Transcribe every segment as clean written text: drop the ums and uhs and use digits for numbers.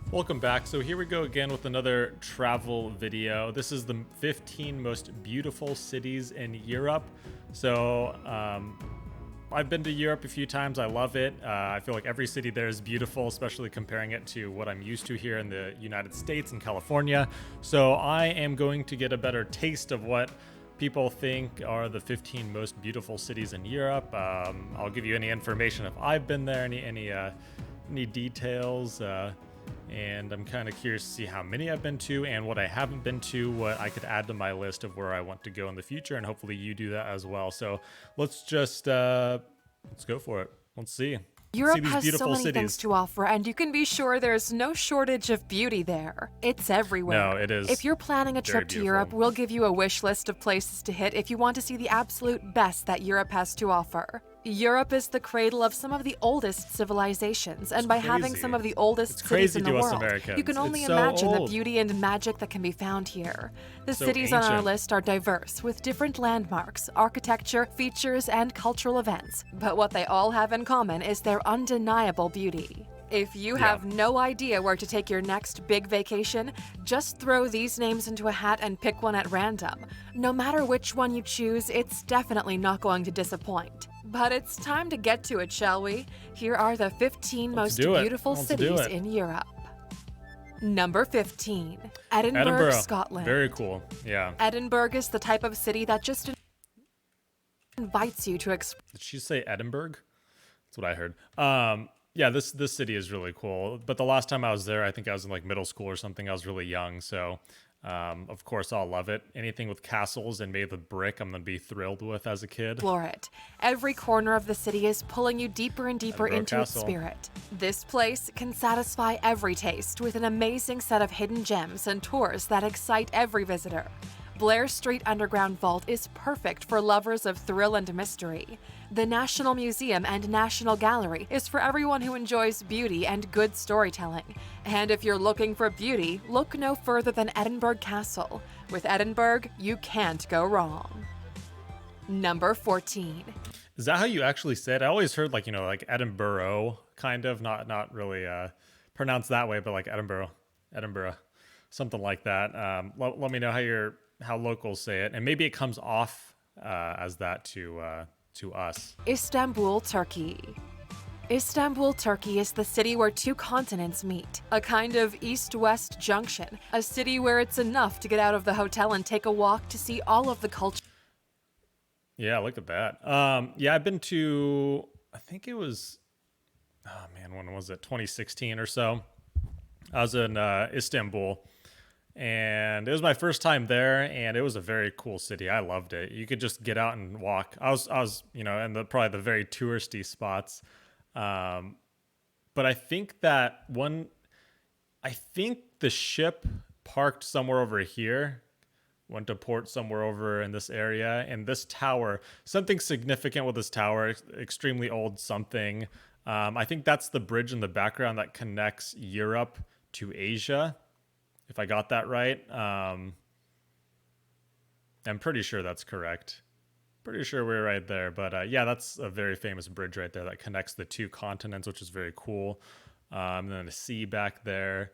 Welcome back. So here we go again with another travel video. This is the 15 most beautiful cities in Europe. So I've been to Europe a few times. I love it. I feel like every city there is beautiful, especially comparing it to what I'm used to here in the United States and California. So I am going to get a better taste of what people think are the 15 most beautiful cities in Europe. I'll give you any information if I've been there, any details. And I'm kind of curious to see how many I've been to and what I haven't been to, what I could add to my list of where I want to go in the future, and hopefully you do that as well. So let's just let's go for it. Let's see. Europe these has so beautiful many cities. things to offer, and you can be sure there's no shortage of beauty there. It's everywhere. No, it is If you're planning a trip to beautiful. Europe, we'll give you a wish list of places to hit if you want to see the absolute best that Europe has to offer. Europe is the cradle of some of the oldest civilizations, and by having some of the oldest cities in the world, you can only imagine the beauty and magic that can be found here. The cities on our list are diverse, with different landmarks, architecture, features, and cultural events. But what they all have in common is their undeniable beauty. If you have no idea where to take your next big vacation, just throw these names into a hat and pick one at random. No matter which one you choose, it's definitely not going to disappoint. But it's time to get to it, shall we? Here are the 15 most beautiful cities in Europe. Number 15, Edinburgh, Scotland. Very cool. Yeah. Edinburgh is the type of city that just invites you to explore. Did she say Edinburgh? That's what I heard. Yeah, this city is really cool. But the last time I was there, I think I was in like middle school or something. I was really young, so of course I'll love it. Anything with castles and made with brick, I'm gonna be thrilled with as a kid. Explore it. Every corner of the city is pulling you deeper and deeper into its spirit. This place can satisfy every taste with an amazing set of hidden gems and tours that excite every visitor. Blair Street Underground Vault is perfect for lovers of thrill and mystery. The National Museum and National Gallery is for everyone who enjoys beauty and good storytelling. And if you're looking for beauty, look no further than Edinburgh Castle. With Edinburgh, you can't go wrong. Number 14. Is that how you actually say it? I always heard like Edinburgh, kind of, not really pronounced that way, but like Edinburgh, something like that. Let me know how locals say it, and maybe it comes off as that to us. Istanbul, Turkey. Istanbul, Turkey is the city where two continents meet, a kind of east-west junction, a city where it's enough to get out of the hotel and take a walk to see all of the culture. Yeah, look at that. Yeah, I've been to, I think it was, when was it? 2016 or so. I was in Istanbul. And it was my first time there, and it was a very cool city. I loved it. You could just get out and walk. I was in probably the very touristy spots. But I think the ship parked somewhere over here, went to port somewhere over in this area. And this tower, something significant with this tower, extremely old something. I think that's the bridge in the background that connects Europe to Asia. If I got that right. I'm pretty sure that's correct. Pretty sure we're right there. But yeah, that's a very famous bridge right there that connects the two continents, which is very cool. And then the sea back there.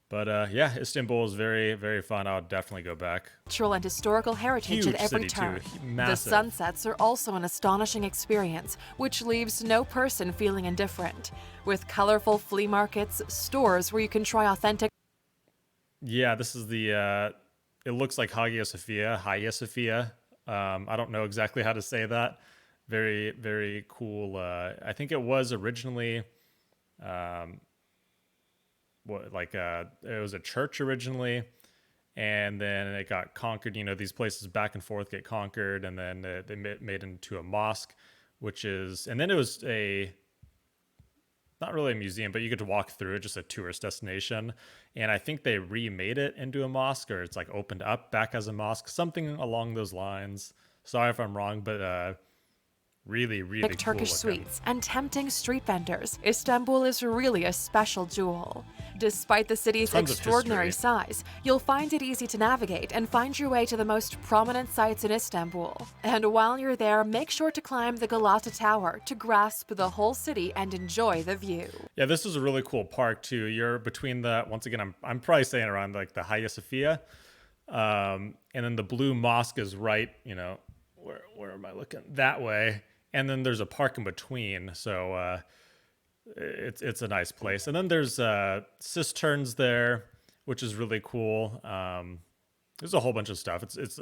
But yeah, Istanbul is very, very fun. I'll definitely go back. Cultural and historical heritage Huge at every city turn. too. Massive. The sunsets are also an astonishing experience, which leaves no person feeling indifferent. With colorful flea markets, stores where you can try authentic. Yeah, this is it looks like Hagia Sophia. I don't know exactly how to say that. Very, very cool. I think it was originally, it was a church originally, and then it got conquered. These places back and forth get conquered, and then they made into a mosque, and then it was not really a museum, but you get to walk through it, just a tourist destination. And I think they remade it into a mosque, or it's like opened up back as a mosque, something along those lines. Sorry if I'm wrong, but really, really cool Turkish looking. sweets and tempting street vendors, Istanbul is really a special jewel. Despite the city's Tons of extraordinary history. size, you'll find it easy to navigate and find your way to the most prominent sites in Istanbul. And while you're there, make sure to climb the Galata Tower to grasp the whole city and enjoy the view. Yeah, this is a really cool park too. You're between the, once again, I'm probably saying around like the Hagia Sophia, and then the Blue Mosque is right, you know, where am I looking? That way. And then there's a park in between, so it's a nice place. And then there's cisterns there, which is really cool. There's a whole bunch of stuff. It's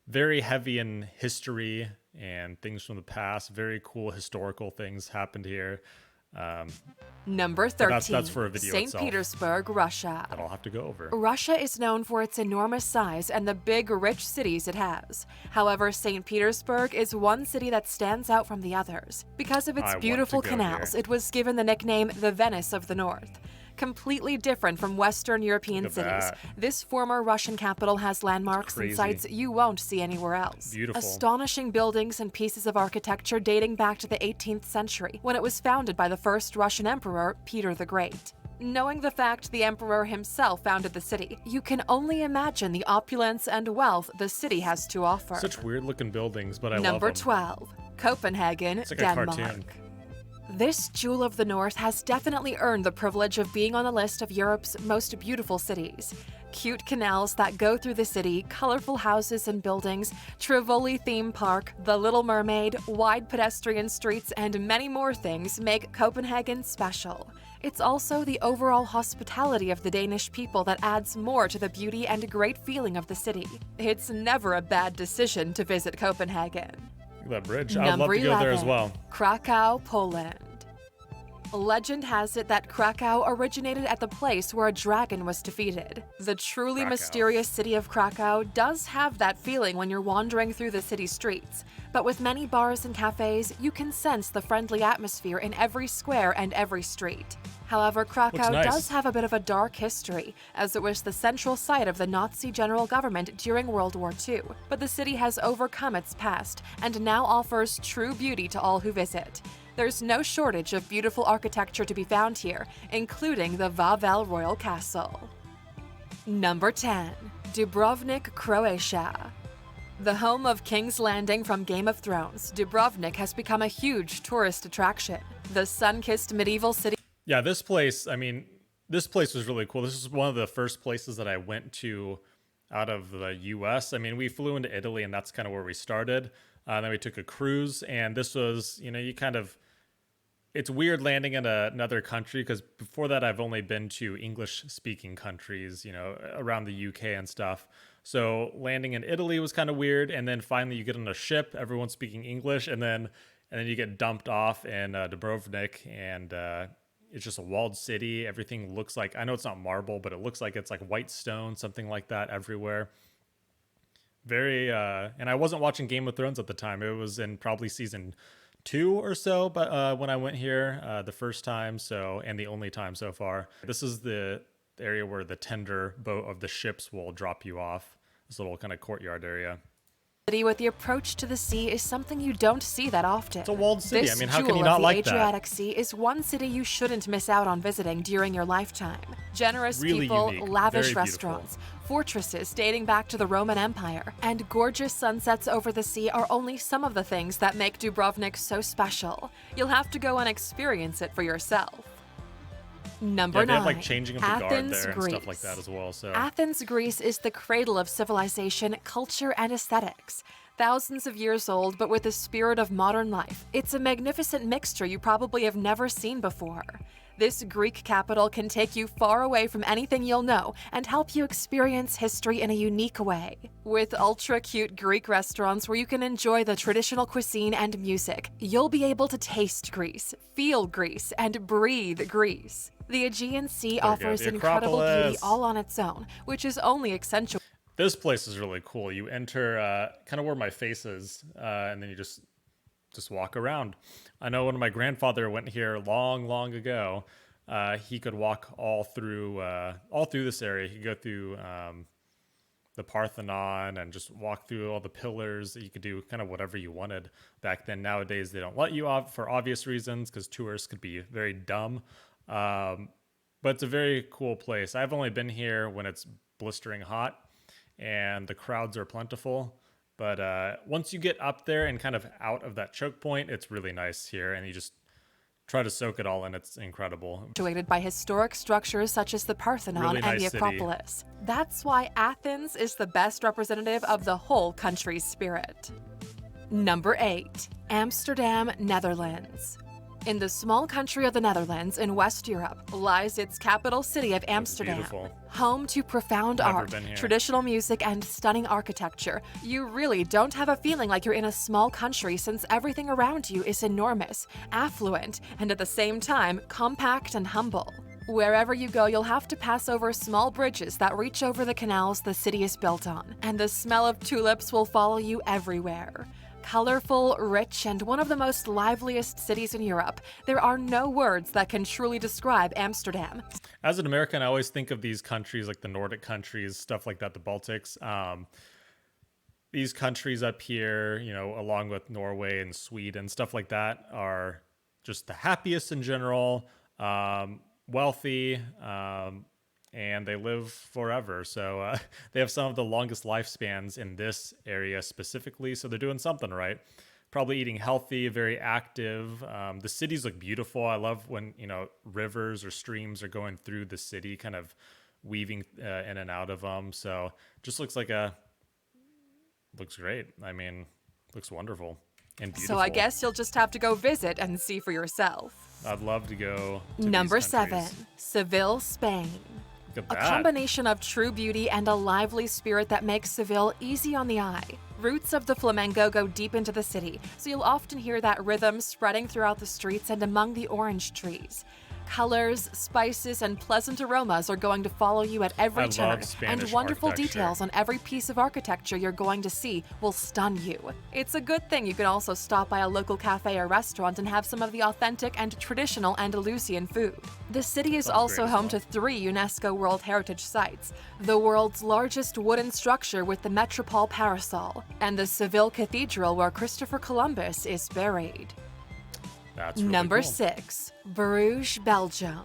very heavy in history and things from the past. Very cool historical things happened here. Number 13, that's for a video St. itself. Petersburg, Russia. That I'll have to go over. Russia is known for its enormous size and the big, rich cities it has. However, St. Petersburg is one city that stands out from the others. Because of its beautiful canals, it was given the nickname the Venice of the North. Completely different from Western European cities, this former Russian capital has landmarks and sites you won't see anywhere else. Beautiful. Astonishing buildings and pieces of architecture dating back to the 18th century, when it was founded by the first Russian emperor, Peter the Great. Knowing the fact the emperor himself founded the city, you can only imagine the opulence and wealth the city has to offer. Such weird looking buildings, but I love them. Number 12, Copenhagen, It's like Denmark. a cartoon. This jewel of the North has definitely earned the privilege of being on the list of Europe's most beautiful cities. Cute canals that go through the city, colorful houses and buildings, Tivoli theme park, The Little Mermaid, wide pedestrian streets, and many more things make Copenhagen special. It's also the overall hospitality of the Danish people that adds more to the beauty and great feeling of the city. It's never a bad decision to visit Copenhagen. That bridge. I'd love to go there as well. Krakow, Poland. Legend has it that Krakow originated at the place where a dragon was defeated. The truly mysterious city of Krakow does have that feeling when you're wandering through the city streets, but with many bars and cafes, you can sense the friendly atmosphere in every square and every street. However, Krakow does have a bit of a dark history, as it was the central site of the Nazi general government during World War II. But the city has overcome its past and now offers true beauty to all who visit. There's no shortage of beautiful architecture to be found here, including the Wawel Royal Castle. Number 10, Dubrovnik, Croatia. The home of King's Landing from Game of Thrones, Dubrovnik has become a huge tourist attraction. The sun-kissed medieval city. Yeah, this place, I mean, this place was really cool. This is one of the first places that I went to out of the US. I mean, we flew into Italy and that's kind of where we started. Then we took a cruise and this was, you know, it's weird landing in another country because before that I've only been to English speaking countries, you know, around the UK and stuff. So landing in Italy was kind of weird. And then finally you get on a ship, everyone's speaking English, and then you get dumped off in Dubrovnik and, it's just a walled city. Everything looks like, I know it's not marble, but it looks like it's like white stone, something like that everywhere. Very, and I wasn't watching Game of Thrones at the time. It was in probably season 2 or so, but when I went here the first time, and the only time so far. This is the area where the tender boat of the ships will drop you off. This little kind of courtyard area. With the approach to the sea is something you don't see that often. It's a walled city. This I mean, how can you not like that? The Adriatic Sea is one city you shouldn't miss out on visiting during your lifetime. Generous people, lavish restaurants, fortresses dating back to the Roman Empire, and gorgeous sunsets over the sea are only some of the things that make Dubrovnik so special. You'll have to go and experience it for yourself. Number 9, they have like changing of the guard Athens, there and Greece. stuff like that as well. So Athens, Greece is the cradle of civilization, culture, and aesthetics. Thousands of years old, but with the spirit of modern life. It's a magnificent mixture you probably have never seen before. This Greek capital can take you far away from anything you'll know and help you experience history in a unique way. With ultra-cute Greek restaurants where you can enjoy the traditional cuisine and music, you'll be able to taste Greece, feel Greece, and breathe Greece. The Aegean Sea offers incredible beauty all on its own, which is only accentuated. This place is really cool. You enter kind of where my face is, and then you just walk around. I know when my grandfather went here long ago, he could walk all through this area. He could go through the Parthenon and just walk through all the pillars. You could do kind of whatever you wanted back then. Nowadays, they don't let you off for obvious reasons because tourists could be very dumb. But but it's a very cool place. I've only been here when it's blistering hot and the crowds are plentiful. But once you get up there and kind of out of that choke point, it's really nice here, and you just try to soak it all in. It's incredible. Situated by historic structures such as the Parthenon Really and nice the city. Acropolis. That's why Athens is the best representative of the whole country's spirit. Number 8. Amsterdam, Netherlands. In the small country of the Netherlands in West Europe lies its capital city of Amsterdam, beautiful. home to profound Never art, been here. traditional music, and stunning architecture. You really don't have a feeling like you're in a small country since everything around you is enormous, affluent, and at the same time compact and humble. Wherever you go, you'll have to pass over small bridges that reach over the canals the city is built on, and the smell of tulips will follow you everywhere. Colorful, rich, and one of the most liveliest cities in Europe, there are no words that can truly describe Amsterdam. As an American, I always think of these countries like the Nordic countries, stuff like that, the Baltics. These countries up here, you know, along with Norway and Sweden, stuff like that, are just the happiest in general, wealthy, and they live forever. So they have some of the longest lifespans in this area specifically. So they're doing something right. Probably eating healthy, very active. The cities look beautiful. I love when, you know, rivers or streams are going through the city, kind of weaving in and out of them. So just looks great. I mean, looks wonderful and beautiful. So I guess you'll just have to go visit and see for yourself. I'd love to go to Number these countries. 7, Seville, Spain. Look at A that. combination of true beauty and a lively spirit that makes Seville easy on the eye. Roots of the flamenco go deep into the city, so you'll often hear that rhythm spreading throughout the streets and among the orange trees. Colors, spices, and pleasant aromas are going to follow you at every I turn, love and Spanish wonderful architecture. details on every piece of architecture you're going to see will stun you. It's a good thing you can also stop by a local cafe or restaurant and have some of the authentic and traditional Andalusian food. The city is Sounds also great as home well. to 3 UNESCO World Heritage Sites, the world's largest wooden structure with the Metropole Parasol, and the Seville Cathedral where Christopher Columbus is buried. That's really Number cool. 6, Bruges, Belgium.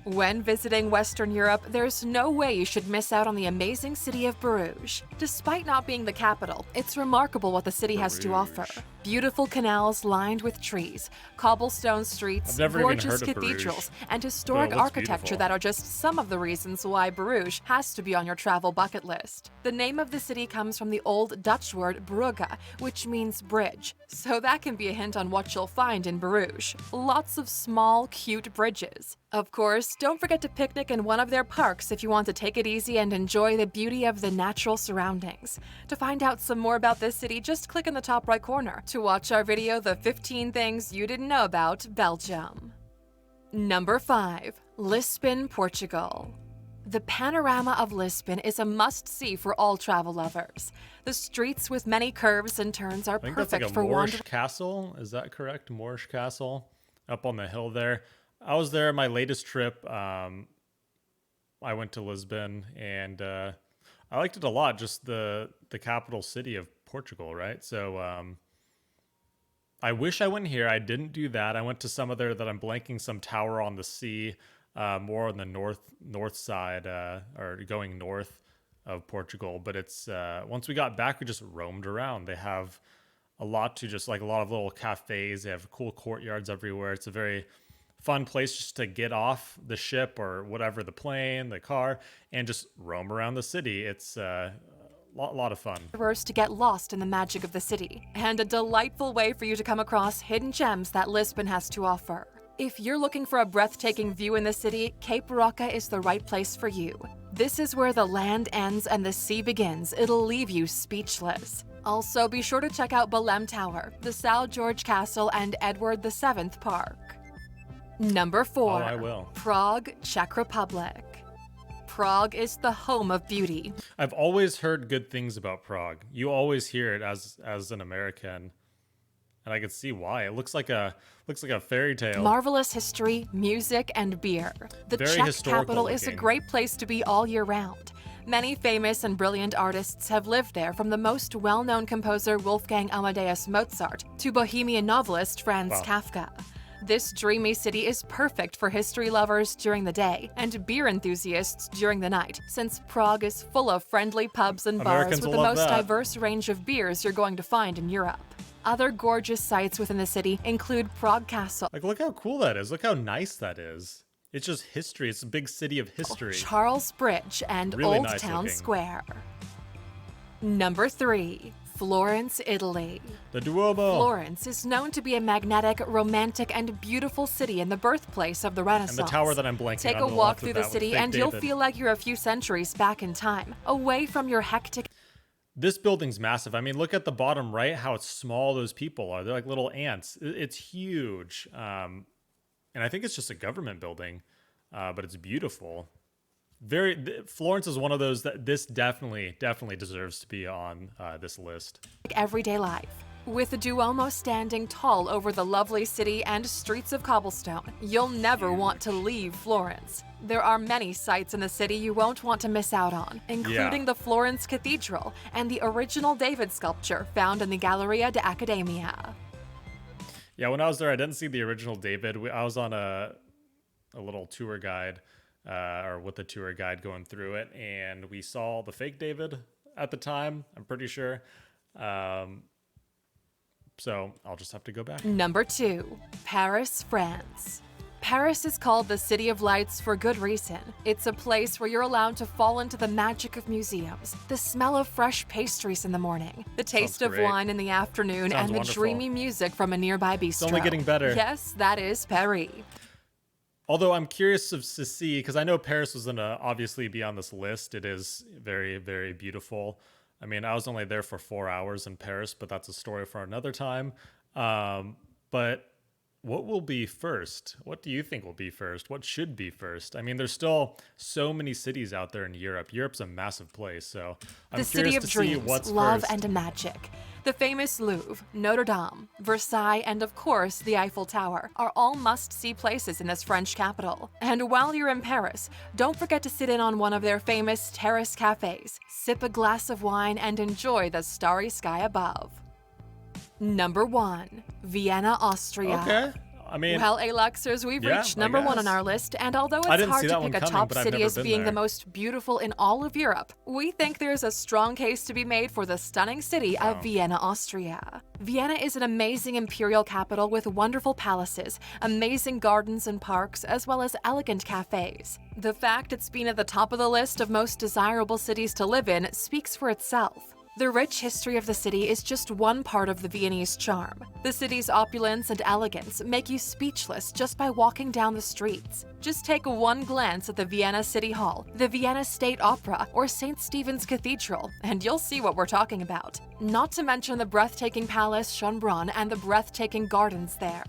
When visiting Western Europe, there's no way you should miss out on the amazing city of Bruges. Despite not being the capital, it's remarkable what the city has to offer. Bruges. Beautiful canals lined with trees, cobblestone streets, I've never even gorgeous heard of cathedrals, Bruges. and historic But it looks architecture beautiful. that are just some of the reasons why Bruges has to be on your travel bucket list. The name of the city comes from the old Dutch word brugge, which means bridge. So that can be a hint on what you'll find in Bruges. Lots of small, cute bridges. Of course, don't forget to picnic in one of their parks if you want to take it easy and enjoy the beauty of the natural surroundings. To find out some more about this city, just click in the top right corner to watch our video, The 15 Things You Didn't Know About Belgium. Number 5, Lisbon, Portugal. The panorama of Lisbon is a must-see for all travel lovers. The streets with many curves and turns are I think that's perfect like a for Moorish wandering. castle. Is that correct? Moorish castle up on the hill there. I was there my latest trip. I went to Lisbon and I liked it a lot. Just the capital city of Portugal, right? So I wish I went here. I didn't do that. I went to some other that I'm blanking, some tower on the sea, more on the north side or going north of Portugal. But it's once we got back, we just roamed around. They have a lot to just like a lot of little cafes. They have cool courtyards everywhere. It's a very fun place just to get off the ship or whatever, the plane, the car, and just roam around the city. It's a lot of fun. To get lost in the magic of the city, and a delightful way for you to come across hidden gems that Lisbon has to offer. If you're looking for a breathtaking view in the city, Cape Roca is the right place for you. This is where the land ends and the sea begins. It'll leave you speechless. Also, be sure to check out Belém Tower, the São George Castle, and Edward VII Park. Number 4, Oh, I will. Prague, Czech Republic. Prague is the home of beauty. I've always heard good things about Prague. You always hear it as an American, and I can see why. It looks like a fairy tale. Marvelous history, music, and beer. The Very Czech historical capital is a looking. great place to be all year round. Many famous and brilliant artists have lived there, from the most well-known composer Wolfgang Amadeus Mozart to bohemian novelist Franz Wow. Kafka. This dreamy city is perfect for history lovers during the day and beer enthusiasts during the night, since Prague is full of friendly pubs and bars Americans with will the love most that. diverse range of beers you're going to find in Europe. Other gorgeous sites within the city include Prague Castle, Like, look how cool that is. Look how nice that is. It's just history. It's a big city of history. Charles Bridge, and Really Old nice Town looking. Square. Number 3. Florence, Italy. The Duomo. Florence is known to be a magnetic, romantic, and beautiful city in the birthplace of the Renaissance. And the tower that I'm blanking Take on a the walk left of through the that with city fake and you'll David. feel like you're a few centuries back in time, away from your hectic This building's massive. I mean, look at the bottom right, how small those people are. They're like little ants. It's huge. And I think it's just a government building, but it's beautiful. Florence is one of those that this definitely deserves to be on this list. everyday life. With the Duomo standing tall over the lovely city and streets of cobblestone, you'll never want to leave Florence. There are many sights in the city you won't want to miss out on, including the Florence Cathedral and the original David sculpture found in the Galleria d'Accademia. Yeah, when I was there, I didn't see the original David. I was on a little tour guide, or with a tour guide going through it, and we saw the fake David at the time, I'm pretty sure. So I'll just have to go back. Number 2. Paris, France. Paris is called the City of Lights for good reason. It's a place where you're allowed to fall into the magic of museums, the smell of fresh pastries in the morning, the taste of great. wine in the afternoon, Sounds and the wonderful. dreamy music from a nearby bistro. It's only getting better. Yes, that is Paris. Although I'm curious to see, because I know Paris was going to obviously be on this list. It is very, very beautiful. I mean, I was only there for 4 hours in Paris, but that's a story for another time. But what will be first? What do you think will be first? What should be first? I mean, there's still so many cities out there in Europe. Europe's a massive place, so I'm The City curious of to see Dreams, what's Love first. and Magic. The famous Louvre, Notre Dame, Versailles, and of course, the Eiffel Tower are all must-see places in this French capital. And while you're in Paris, don't forget to sit in on one of their famous terrace cafes, sip a glass of wine, and enjoy the starry sky above. Number 1. Vienna, Austria. Okay. I mean, Well, Aluxers, we've yeah, reached I number 1 on guess. our list, and although I it's didn't hard see to that one pick a coming, top but I've city never as been being the there. most beautiful in all of Europe, we think there's a strong case to be made for the stunning city of Vienna, Austria. Vienna is an amazing imperial capital with wonderful palaces, amazing gardens and parks, as well as elegant cafes. The fact it's been at the top of the list of most desirable cities to live in speaks for itself. The rich history of the city is just one part of the Viennese charm. The city's opulence and elegance make you speechless just by walking down the streets. Just take one glance at the Vienna City Hall, the Vienna State Opera, or St. Stephen's Cathedral, and you'll see what we're talking about. Not to mention the breathtaking Palace Schönbrunn and the breathtaking gardens there.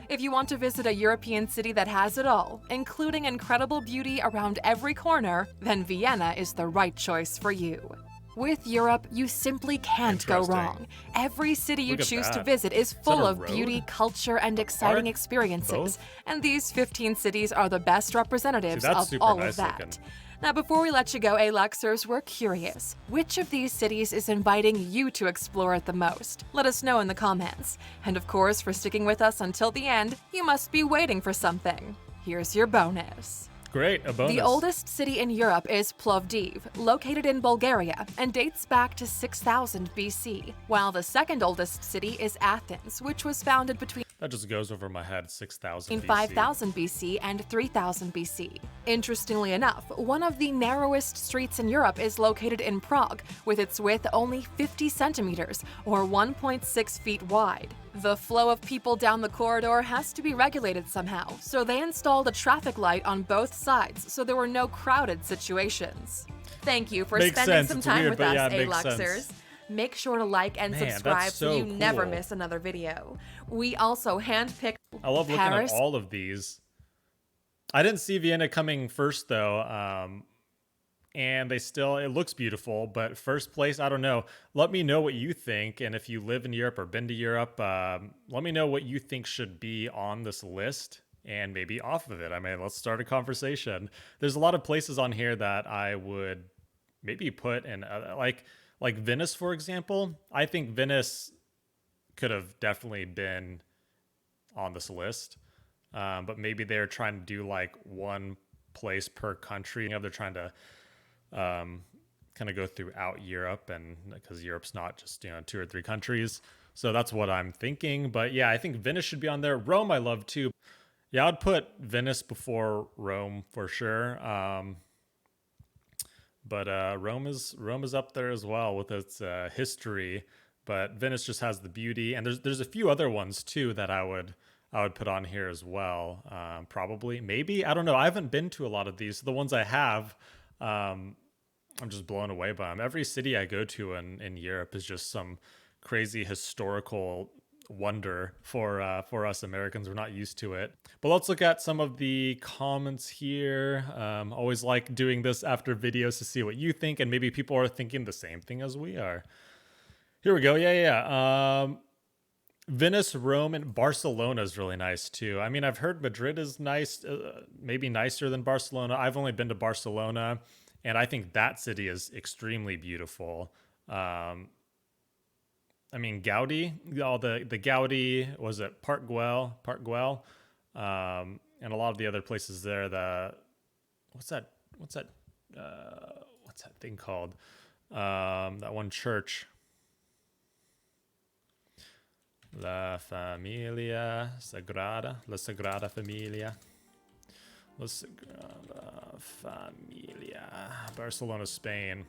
If you want to visit a European city that has it all, including incredible beauty around every corner, then Vienna is the right choice for you. With Europe, you simply can't go Interesting. wrong. Every city you Look at choose to that. visit is that full a of road? beauty, culture, and exciting park? experiences. Both? And these 15 cities are the best representatives that's of super all nice of that. looking. Now, before we let you go, Aluxers, we're curious. Which of these cities is inviting you to explore it the most? Let us know in the comments. And of course, for sticking with us until the end, you must be waiting for something. Here's your bonus. Great, a bonus. The oldest city in Europe is Plovdiv, located in Bulgaria, and dates back to 6000 BC, while the second oldest city is Athens, which was founded between That just goes over my head. 6,000 in BC. 5000 BC and 3000 BC. Interestingly enough, one of the narrowest streets in Europe is located in Prague, with its width only 50 centimeters, or 1.6 feet wide. The flow of people down the corridor has to be regulated somehow, so they installed a traffic light on both sides so there were no crowded situations. Thank you for Makes spending sense. some It's time weird, with but us, yeah, it makes Aluxers. sense. Make sure to like and Man, that's subscribe so so you never cool. miss another video. We also handpicked I love looking Paris. at all of these. I didn't see Vienna coming first though, and it looks beautiful. But first place, I don't know. Let me know what you think, and if you live in Europe or been to Europe, let me know what you think should be on this list and maybe off of it. I mean, let's start a conversation. There's a lot of places on here that I would maybe put in, like Venice, for example. I think Venice could have definitely been on this list. but maybe they're trying to do like one place per country. They're trying to kind of go throughout Europe, and because Europe's not just 2 or 3 countries. So that's what I'm thinking. But yeah, I think Venice should be on there. Rome I love too. Yeah, I'd put Venice before Rome for sure. But Rome is up there as well with its history. But Venice just has the beauty, and there's a few other ones too that I would put on here as well. Probably, maybe, I don't know. I haven't been to a lot of these. The ones I have, I'm just blown away by them. Every city I go to in Europe is just some crazy historical wonder for us Americans. We're not used to it. But let's look at some of the comments here. Always like doing this after videos to see what you think, and maybe people are thinking the same thing as we are. Here we go. Yeah. Venice, Rome, and Barcelona is really nice too. I mean, I've heard Madrid is nice, maybe nicer than Barcelona. I've only been to Barcelona, and I think that city is extremely beautiful. I mean, Gaudi, all the Gaudi, was it Park Güell, and a lot of the other places there. What's that thing called? That one church. La Sagrada Familia. Barcelona, Spain.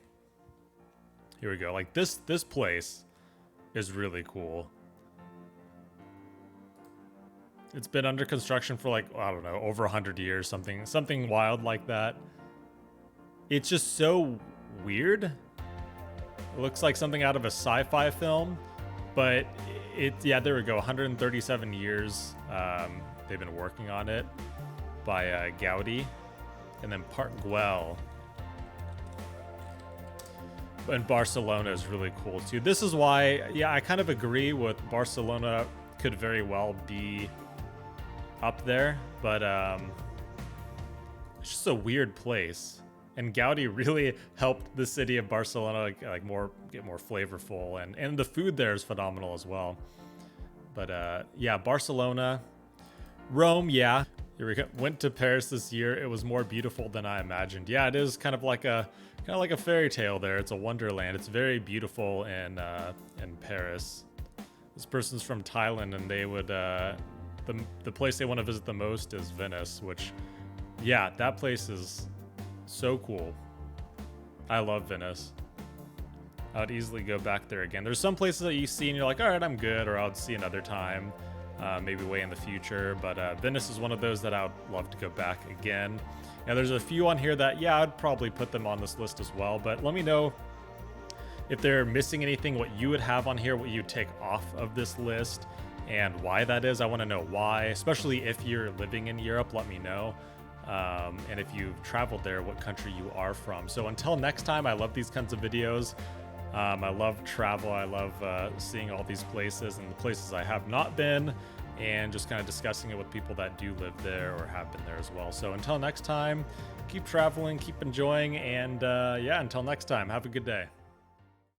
Here we go. Like this place is really cool. It's been under construction for like, I don't know, over 100 years, something wild like that. It's just so weird. It looks like something out of a sci-fi film, but yeah, there we go. 137 years they've been working on it by Gaudi. And then Park Güell. And Barcelona is really cool too. This is why, yeah, I kind of agree with Barcelona could very well be up there, but it's just a weird place. And Gaudi really helped the city of Barcelona get more flavorful, and the food there is phenomenal as well. But yeah, Barcelona, Rome, yeah. Here we go. Went to Paris this year. It was more beautiful than I imagined. Yeah, it is kind of like a fairy tale there. It's a wonderland. It's very beautiful in Paris. This person's from Thailand, and they would the place they want to visit the most is Venice, which, yeah, that place is so cool. I love Venice. I would easily go back there again. There's some places that you see and you're like, all right, I'm good, or I would see another time. Maybe way in the future, but Venice is one of those that I would love to go back again. Now, there's a few on here that, yeah, I'd probably put them on this list as well, but let me know if they're missing anything, what you would have on here, what you'd take off of this list, and why that is. I want to know why, especially if you're living in Europe, let me know. And if you've traveled there, what country you are from. So until next time, I love these kinds of videos. I love travel. I love seeing all these places and the places I have not been, and just kind of discussing it with people that do live there or have been there as well. So until next time, keep traveling, keep enjoying, and yeah, until next time, have a good day.